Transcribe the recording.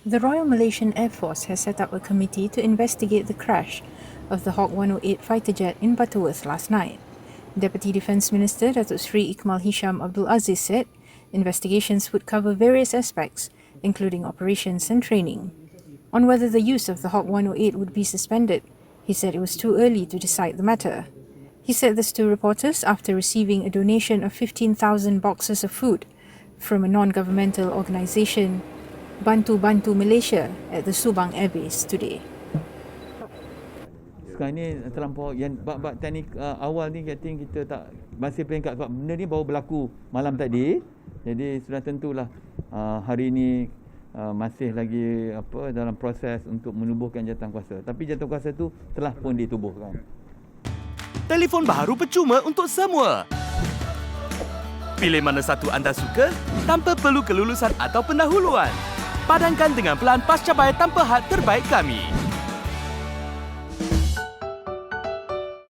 The Royal Malaysian Air Force has set up a committee to investigate the crash of the Hawk 108 fighter jet in Butterworth last night. Deputy Defence Minister Datuk Seri Ikmal Hisham Abdul Aziz said investigations would cover various aspects, including operations and training. On whether the use of the Hawk 108 would be suspended, he said it was too early to decide the matter. He said this to reporters after receiving a donation of 15,000 boxes of food from a non-governmental organisation, Bantu Malaysia, at the Subang Air Base today. Sekarang ni terlampau yang bab teknik awal ni kita tak masih peringkat sebab benda ni baru berlaku malam tadi. Jadi sudah tentulah hari ini masih lagi dalam proses untuk menubuhkan jawatankuasa. Tapi jawatankuasa tu telah pun ditubuhkan. Telefon baharu percuma untuk semua. Pilih mana satu anda suka tanpa perlu kelulusan atau pendahuluan. Padankan dengan pelan pascabayar tanpa had terbaik kami.